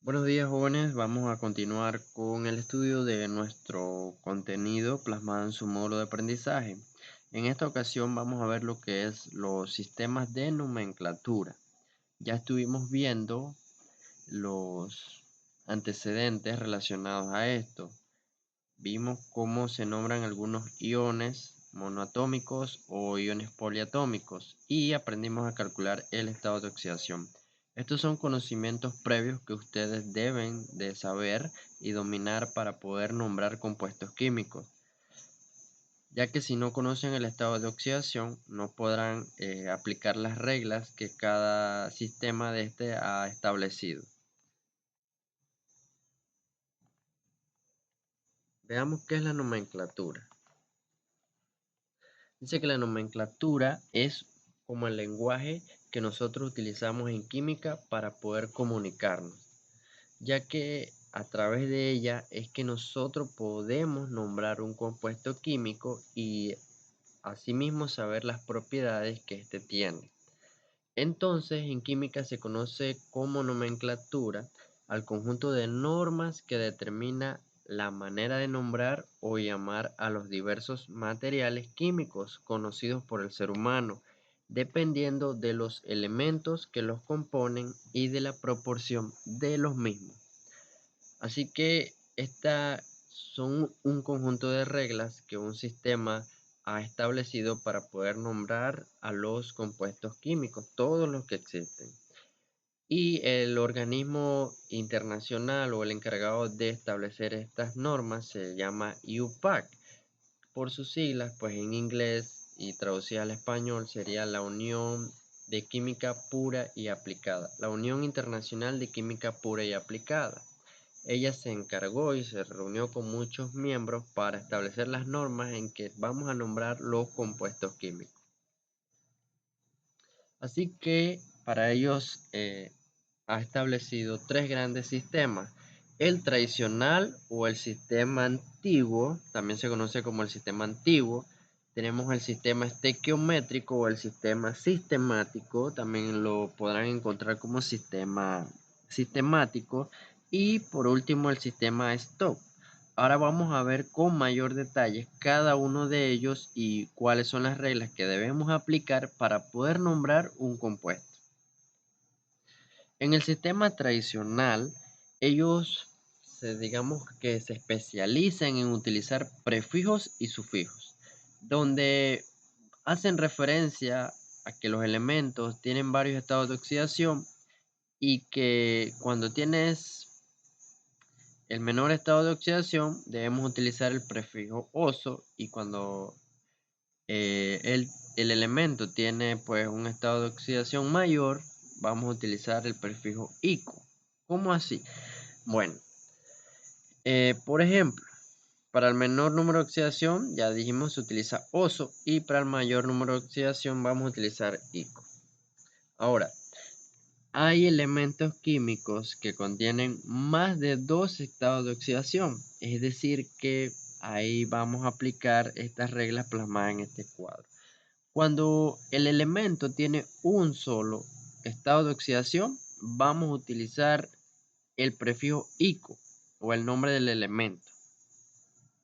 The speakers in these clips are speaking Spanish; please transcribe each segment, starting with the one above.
Buenos días, jóvenes. Vamos a continuar con el estudio de nuestro contenido plasmado en su módulo de aprendizaje. En esta ocasión vamos a ver lo que es los sistemas de nomenclatura. Ya estuvimos viendo los antecedentes relacionados a esto. Vimos cómo se nombran algunos iones monoatómicos o iones poliatómicos y aprendimos a calcular el estado de oxidación. Estos son conocimientos previos que ustedes deben de saber y dominar para poder nombrar compuestos químicos, ya que si no conocen el estado de oxidación no podrán aplicar las reglas que cada sistema de este ha establecido. Veamos qué es la nomenclatura. Dice que la nomenclatura es como el lenguaje que nosotros utilizamos en química para poder comunicarnos, ya que a través de ella es que nosotros podemos nombrar un compuesto químico y asimismo saber las propiedades que éste tiene. Entonces, en química se conoce como nomenclatura al conjunto de normas que determina la manera de nombrar o llamar a los diversos materiales químicos conocidos por el ser humano, dependiendo de los elementos que los componen y de la proporción de los mismos. Así que estas son un conjunto de reglas que un sistema ha establecido para poder nombrar a los compuestos químicos, todos los que existen. Y el organismo internacional o el encargado de establecer estas normas se llama IUPAC. Por sus siglas, pues en inglés y traducida al español sería la Unión de Química Pura y Aplicada, la Unión Internacional de Química Pura y Aplicada. Ella se encargó y se reunió con muchos miembros para establecer las normas en que vamos a nombrar los compuestos químicos. Así que para ellos ha establecido tres grandes sistemas. El tradicional o el sistema antiguo, también se conoce como el sistema antiguo. Tenemos el sistema estequiométrico o el sistema sistemático, también lo podrán encontrar como sistema sistemático. Y por último el sistema Stock. Ahora vamos a ver con mayor detalle cada uno de ellos y cuáles son las reglas que debemos aplicar para poder nombrar un compuesto. En el sistema tradicional, ellos digamos que se especializan en utilizar prefijos y sufijos, donde hacen referencia a que los elementos tienen varios estados de oxidación y que cuando tienes el menor estado de oxidación debemos utilizar el prefijo oso y cuando el elemento tiene pues un estado de oxidación mayor, vamos a utilizar el prefijo ico. ¿Cómo así? Bueno, por ejemplo, para el menor número de oxidación, ya dijimos, se utiliza oso y para el mayor número de oxidación vamos a utilizar ico. Ahora, hay elementos químicos que contienen más de dos estados de oxidación, es decir, que ahí vamos a aplicar estas reglas plasmadas en este cuadro. Cuando el elemento tiene un solo estado de oxidación, vamos a utilizar el prefijo ico o el nombre del elemento.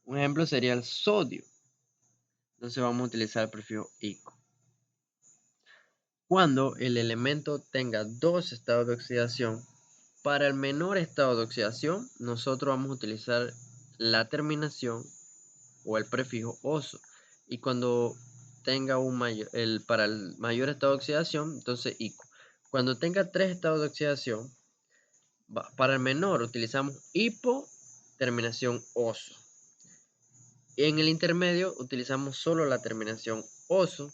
Un ejemplo sería el sodio. Entonces vamos a utilizar el prefijo ico. Cuando el elemento tenga dos estados de oxidación, para el menor estado de oxidación, nosotros vamos a utilizar la terminación o el prefijo oso. Y cuando tenga para el mayor estado de oxidación, entonces ico. Cuando tenga tres estados de oxidación, para el menor utilizamos hipo, terminación oso. En el intermedio utilizamos solo la terminación oso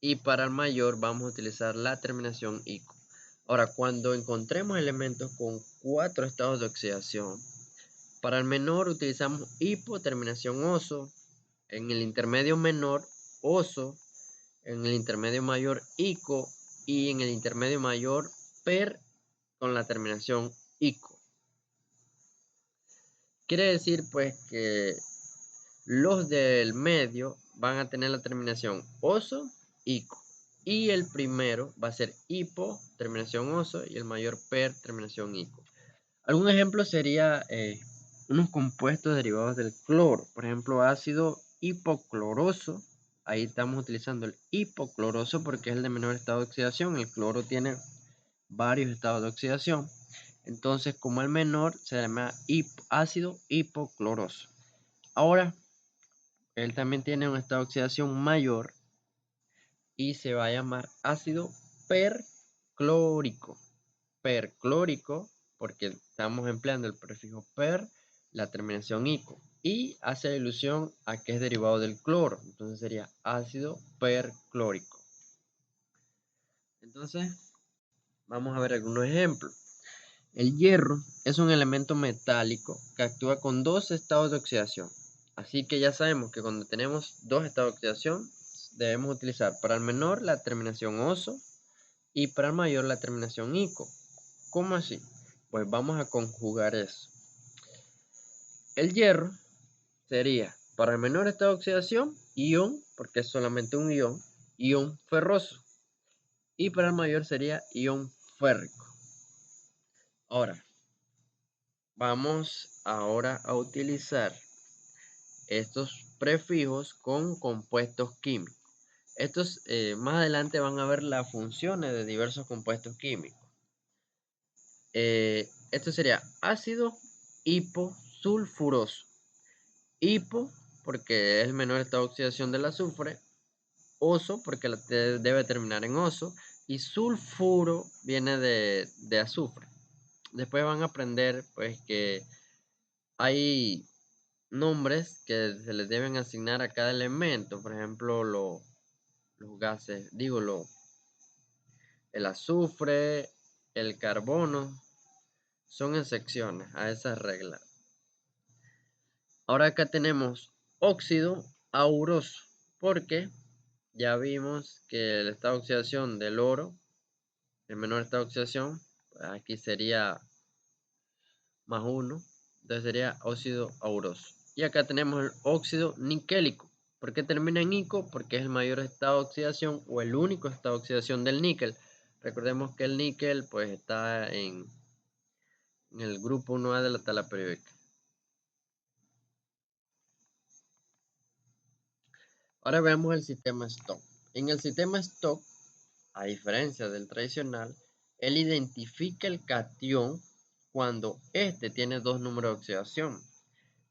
y para el mayor vamos a utilizar la terminación ico. Ahora, cuando encontremos elementos con cuatro estados de oxidación, para el menor utilizamos hipo, terminación oso, en el intermedio menor oso, en el intermedio mayor ico y en el intermedio mayor per con la terminación ico. Quiere decir pues que los del medio van a tener la terminación oso, ico. Y el primero va a ser hipo, terminación oso, y el mayor per, terminación ico. Algún ejemplo sería unos compuestos derivados del cloro, por ejemplo, ácido hipocloroso. Ahí estamos utilizando el hipocloroso porque es el de menor estado de oxidación. El cloro tiene varios estados de oxidación. Entonces, como el menor, se llama ácido hipocloroso. Ahora, él también tiene un estado de oxidación mayor y se va a llamar ácido perclórico. Perclórico, porque estamos empleando el prefijo per, la terminación ico, y hace alusión a que es derivado del cloro. Entonces sería ácido perclórico. Entonces, vamos a ver algunos ejemplos. El hierro es un elemento metálico que actúa con dos estados de oxidación. Así que ya sabemos que cuando tenemos dos estados de oxidación, debemos utilizar para el menor la terminación oso y para el mayor la terminación ico. ¿Cómo así? Pues vamos a conjugar eso. El hierro sería para el menor estado de oxidación, ion, porque es solamente un ion ferroso. Y para el mayor sería ion férrico. Ahora, vamos ahora a utilizar estos prefijos con compuestos químicos. Estos más adelante van a ver las funciones de diversos compuestos químicos. Esto sería ácido hiposulfuroso. Hipo porque es el menor estado de oxidación del azufre. Oso porque debe terminar en oso. Y sulfuro viene de azufre. Después van a aprender pues que hay nombres que se les deben asignar a cada elemento. Por ejemplo, los gases, el azufre, el carbono, son excepciones a esa regla. Ahora acá tenemos óxido auroso, porque ya vimos que el estado de oxidación del oro, el menor estado de oxidación, aquí sería más 1, entonces sería óxido auroso. Y acá tenemos el óxido niquélico. ¿Por qué termina en ico? Porque es el mayor estado de oxidación o el único estado de oxidación del níquel. Recordemos que el níquel pues está en el grupo 1A de la tabla periódica. Ahora veamos el sistema Stock. En el sistema Stock, a diferencia del tradicional, él identifica el catión cuando éste tiene dos números de oxidación.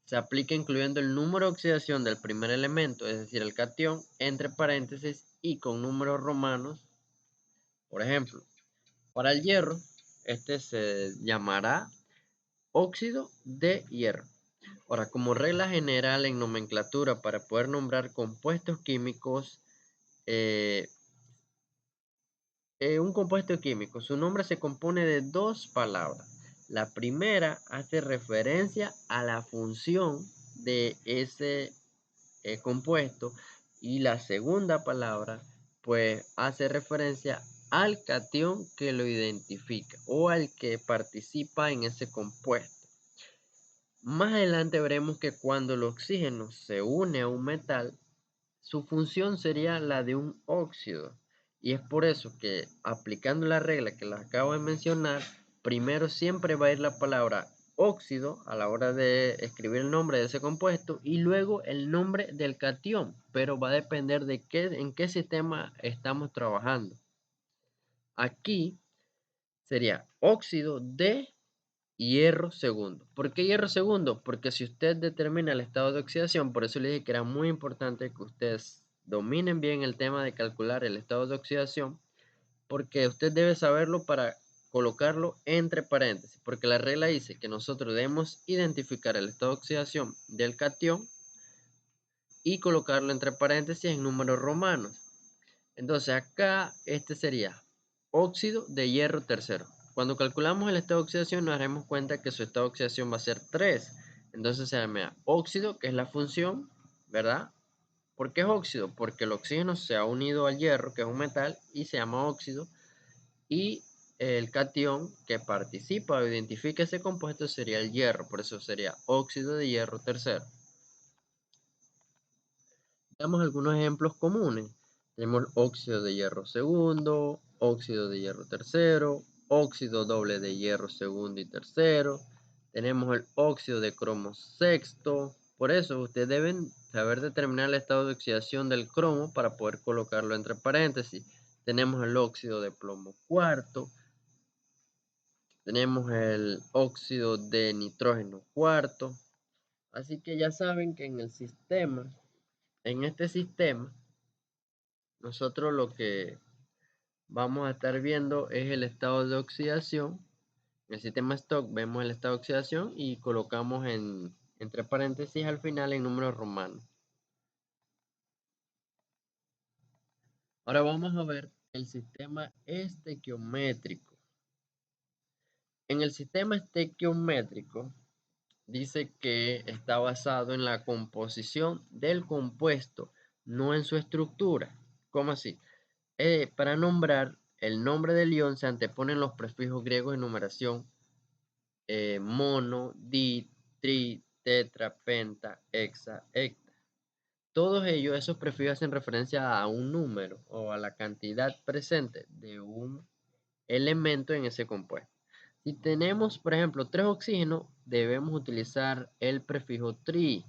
Se aplica incluyendo el número de oxidación del primer elemento, es decir, el catión, entre paréntesis y con números romanos. Por ejemplo, para el hierro, este se llamará óxido de hierro. Ahora, como regla general en nomenclatura para poder nombrar compuestos químicos, un compuesto químico, su nombre se compone de dos palabras. La primera hace referencia a la función de ese compuesto y la segunda palabra pues hace referencia al catión que lo identifica o al que participa en ese compuesto. Más adelante veremos que cuando el oxígeno se une a un metal, su función sería la de un óxido. Y es por eso que aplicando la regla que les acabo de mencionar, primero siempre va a ir la palabra óxido a la hora de escribir el nombre de ese compuesto y luego el nombre del catión, pero va a depender de en qué sistema estamos trabajando. Aquí sería óxido de hierro segundo. ¿Por qué hierro segundo? Porque si usted determina el estado de oxidación, por eso le dije que era muy importante que ustedes dominen bien el tema de calcular el estado de oxidación, porque usted debe saberlo para colocarlo entre paréntesis, porque la regla dice que nosotros debemos identificar el estado de oxidación del catión y colocarlo entre paréntesis en números romanos. Entonces acá este sería óxido de hierro tercero. Cuando calculamos el estado de oxidación nos daremos cuenta que su estado de oxidación va a ser 3. Entonces se llama óxido, que es la función, ¿verdad? ¿Por qué es óxido? Porque el oxígeno se ha unido al hierro, que es un metal, y se llama óxido. Y el catión que participa o identifica ese compuesto sería el hierro. Por eso sería óxido de hierro tercero. Damos algunos ejemplos comunes. Tenemos óxido de hierro segundo, óxido de hierro tercero, óxido doble de hierro segundo y tercero, tenemos el óxido de cromo sexto. Por eso ustedes deben saber determinar el estado de oxidación del cromo para poder colocarlo entre paréntesis. Tenemos el óxido de plomo cuarto. Tenemos el óxido de nitrógeno cuarto. Así que ya saben que en este sistema, nosotros lo que vamos a estar viendo es el estado de oxidación. En el sistema stock vemos el estado de oxidación y colocamos entre paréntesis al final en números romanos. Ahora vamos a ver el sistema estequiométrico. En el sistema estequiométrico dice que está basado en la composición del compuesto, no en su estructura. ¿Cómo así? Para nombrar el nombre del ion se anteponen los prefijos griegos en numeración mono, di, tri, tetra, penta, hexa, hecta. Todos ellos, esos prefijos hacen referencia a un número o a la cantidad presente de un elemento en ese compuesto. Si tenemos, por ejemplo, 3 oxígenos, debemos utilizar el prefijo tri.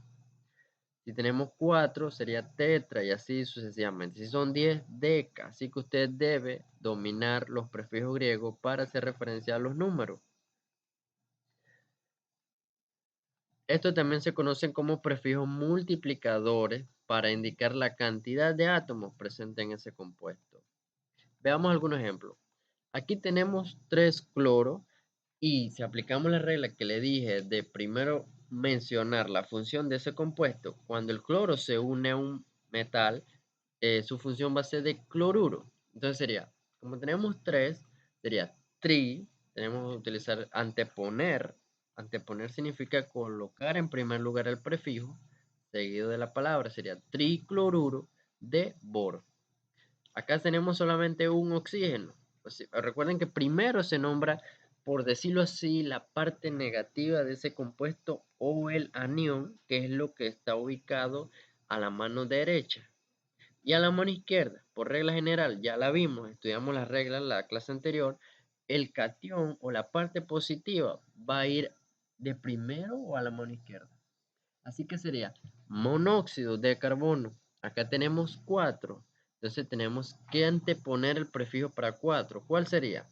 Si tenemos 4, sería tetra y así sucesivamente. Si son 10, deca. Así que usted debe dominar los prefijos griegos para hacer referencia a los números. Estos también se conocen como prefijos multiplicadores para indicar la cantidad de átomos presentes en ese compuesto. Veamos algunos ejemplos. Aquí tenemos 3 cloro y si aplicamos la regla que le dije de primero mencionar la función de ese compuesto, cuando el cloro se une a un metal, su función va a ser de cloruro. Entonces sería, como tenemos 3, sería tri, tenemos que utilizar anteponer. Anteponer significa colocar en primer lugar el prefijo, seguido de la palabra, sería tricloruro de boro. Acá tenemos solamente un oxígeno. Pues, recuerden que primero se nombra, por decirlo así, la parte negativa de ese compuesto o el anión, que es lo que está ubicado a la mano derecha. Y a la mano izquierda, por regla general, ya la vimos, estudiamos las reglas en la clase anterior, el catión o la parte positiva va a ir de primero o a la mano izquierda. Así que sería monóxido de carbono. Acá tenemos 4. Entonces tenemos que anteponer el prefijo para 4. ¿Cuál sería?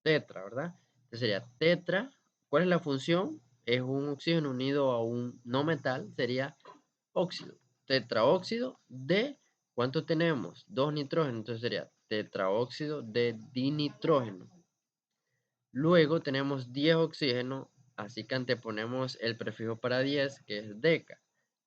Tetra, ¿verdad? Entonces sería tetra. ¿Cuál es la función? Es un oxígeno unido a un no metal. Sería óxido. Tetraóxido de, ¿cuánto tenemos? 2 nitrógenos. Entonces sería tetraóxido de dinitrógeno. Luego tenemos 10 oxígenos, así que anteponemos el prefijo para 10, que es deca.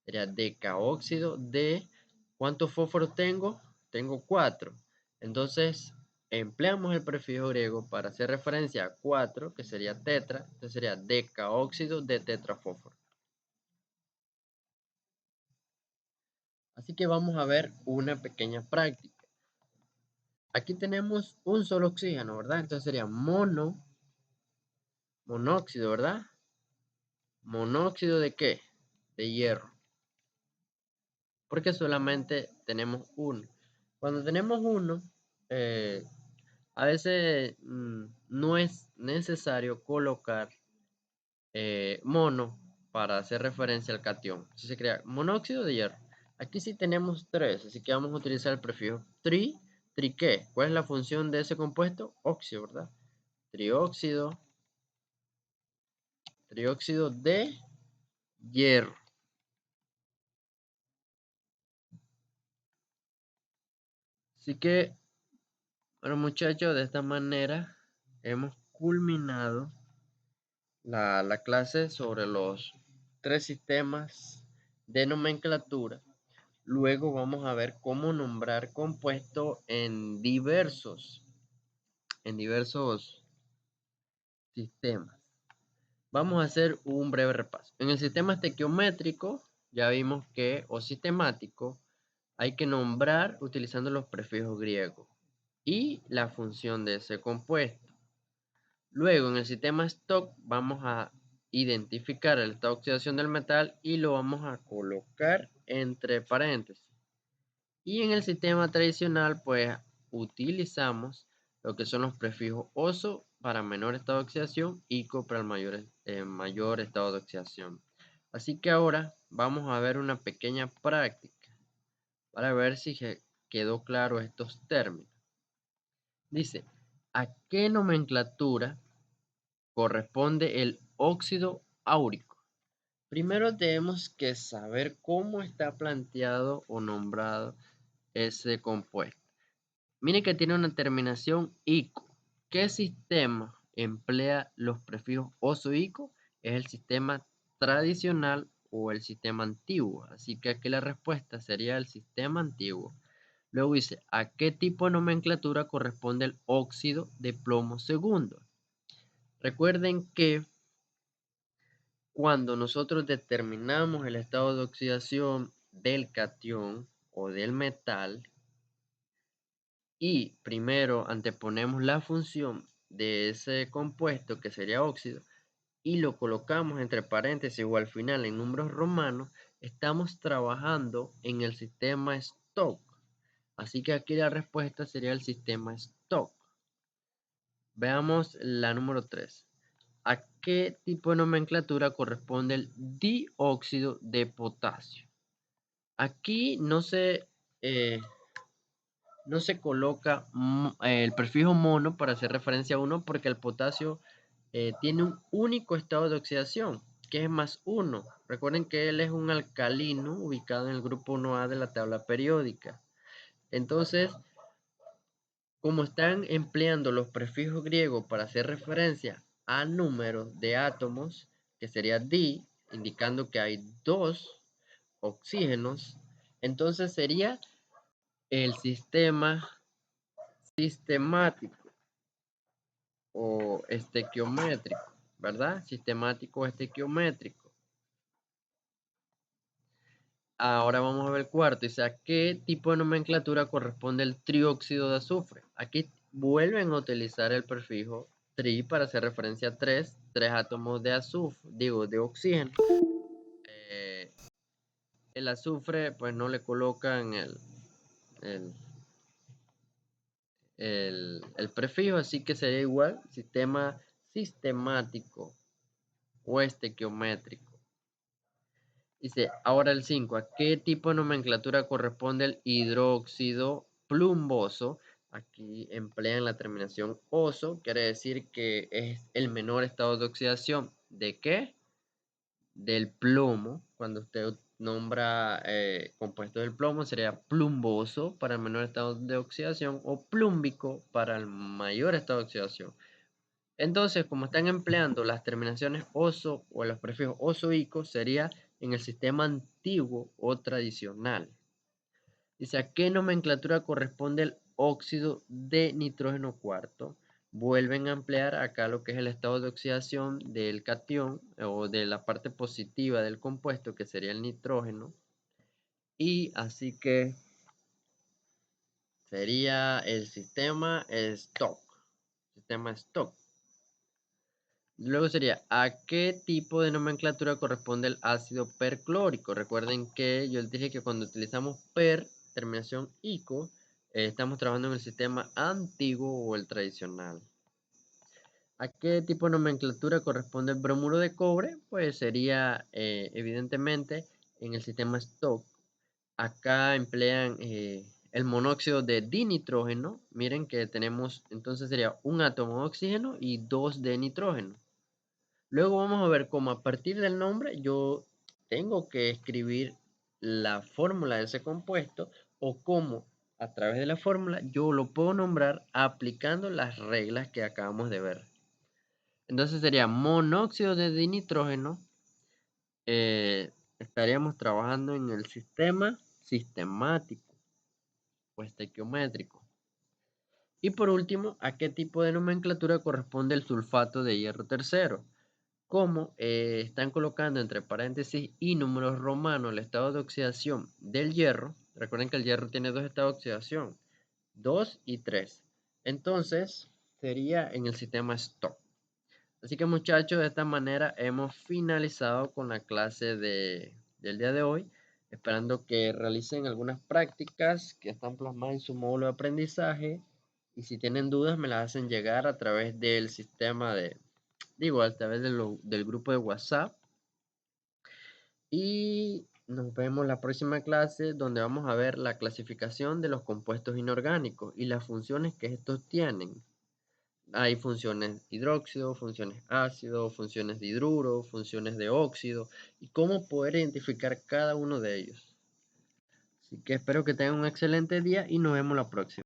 Sería decaóxido de, ¿cuántos fósforos tengo? Tengo 4. Entonces, empleamos el prefijo griego para hacer referencia a 4, que sería tetra. Entonces sería decaóxido de tetrafósforo. Así que vamos a ver una pequeña práctica. Aquí tenemos un solo oxígeno, ¿verdad? Entonces sería monóxido, ¿verdad? ¿Monóxido de qué? De hierro. Porque solamente tenemos uno. Cuando tenemos uno, a veces no es necesario colocar mono para hacer referencia al catión. Entonces se crea monóxido de hierro. Aquí sí tenemos 3, así que vamos a utilizar el prefijo tri. ¿Tri qué? ¿Cuál es la función de ese compuesto? Óxido, ¿verdad? Trióxido de hierro. Así que, bueno muchachos, de esta manera hemos culminado la clase sobre los 3 sistemas de nomenclatura. Luego vamos a ver cómo nombrar compuestos en diversos sistemas. Vamos a hacer un breve repaso. En el sistema estequiométrico ya vimos que, o sistemático, hay que nombrar utilizando los prefijos griegos y la función de ese compuesto. Luego en el sistema stock vamos a identificar el estado de oxidación del metal y lo vamos a colocar entre paréntesis. Y en el sistema tradicional pues utilizamos lo que son los prefijos oso, para menor estado de oxidación, ICO para el mayor estado de oxidación. Así que ahora vamos a ver una pequeña práctica para ver si quedó claro estos términos. Dice, ¿a qué nomenclatura corresponde el óxido áurico? Primero tenemos que saber cómo está planteado o nombrado ese compuesto. Miren que tiene una terminación ICO. ¿Qué sistema emplea los prefijos oso-ICO? Es el sistema tradicional o el sistema antiguo. Así que aquí la respuesta sería el sistema antiguo. Luego dice, ¿a qué tipo de nomenclatura corresponde el óxido de plomo segundo? Recuerden que cuando nosotros determinamos el estado de oxidación del catión o del metal y primero anteponemos la función de ese compuesto que sería óxido y lo colocamos entre paréntesis o al final en números romanos, estamos trabajando en el sistema Stokes. Así que aquí la respuesta sería el sistema Stokes. Veamos la número 3. ¿A qué tipo de nomenclatura corresponde el dióxido de potasio? Aquí no se coloca el prefijo mono para hacer referencia a 1 porque el potasio tiene un único estado de oxidación, que es +1. Recuerden que él es un alcalino ubicado en el grupo 1A de la tabla periódica. Entonces, como están empleando los prefijos griegos para hacer referencia a números de átomos, que sería di, indicando que hay 2 oxígenos, entonces sería el sistema sistemático o estequiométrico, ¿verdad? Sistemático o estequiométrico. Ahora vamos a ver el cuarto. Dice, ¿a qué tipo de nomenclatura corresponde el trióxido de azufre? Aquí vuelven a utilizar el prefijo tri para hacer referencia a tres átomos de azufre, digo, de oxígeno. Eh, el azufre, pues no le colocan el, el prefijo, así que sería igual, sistema sistemático o estequiométrico. Dice, ahora el 5, ¿a qué tipo de nomenclatura corresponde el hidróxido plumboso? Aquí emplean la terminación oso, quiere decir que es el menor estado de oxidación. ¿De qué? Del plomo. Cuando usted nombra compuesto del plomo, sería plumboso para el menor estado de oxidación o plúmbico para el mayor estado de oxidación. Entonces, como están empleando las terminaciones oso o los prefijos oso-ico, sería en el sistema antiguo o tradicional. Dice, ¿a qué nomenclatura corresponde el óxido de nitrógeno cuarto? Vuelven a emplear acá lo que es el estado de oxidación del catión o de la parte positiva del compuesto, que sería el nitrógeno. Y así que sería el sistema Stokes. Sistema Stokes. Luego sería, ¿a qué tipo de nomenclatura corresponde el ácido perclórico? Recuerden que yo les dije que cuando utilizamos per, terminación ico, estamos trabajando en el sistema antiguo o el tradicional. ¿A qué tipo de nomenclatura corresponde el bromuro de cobre? Pues sería evidentemente en el sistema Stokes. Acá emplean el monóxido de dinitrógeno. Miren que tenemos, entonces sería un átomo de oxígeno y 2 de nitrógeno. Luego vamos a ver cómo a partir del nombre yo tengo que escribir la fórmula de ese compuesto o cómo a través de la fórmula yo lo puedo nombrar aplicando las reglas que acabamos de ver. Entonces sería monóxido de dinitrógeno. Estaríamos trabajando en el sistema sistemático o estequiométrico. Y por último, ¿a qué tipo de nomenclatura corresponde el sulfato de hierro tercero? Como están colocando entre paréntesis y números romanos el estado de oxidación del hierro. Recuerden que el hierro tiene 2 estados de oxidación, 2 y 3. Entonces, sería en el sistema Stokes. Así que muchachos, de esta manera hemos finalizado con la clase del día de hoy, esperando que realicen algunas prácticas que están plasmadas en su módulo de aprendizaje Y si tienen dudas, me las hacen llegar a través del sistema a través del grupo de WhatsApp. Y nos vemos la próxima clase donde vamos a ver la clasificación de los compuestos inorgánicos y las funciones que estos tienen. Hay funciones hidróxido, funciones ácido, funciones de hidruro, funciones de óxido y cómo poder identificar cada uno de ellos. Así que espero que tengan un excelente día y nos vemos la próxima.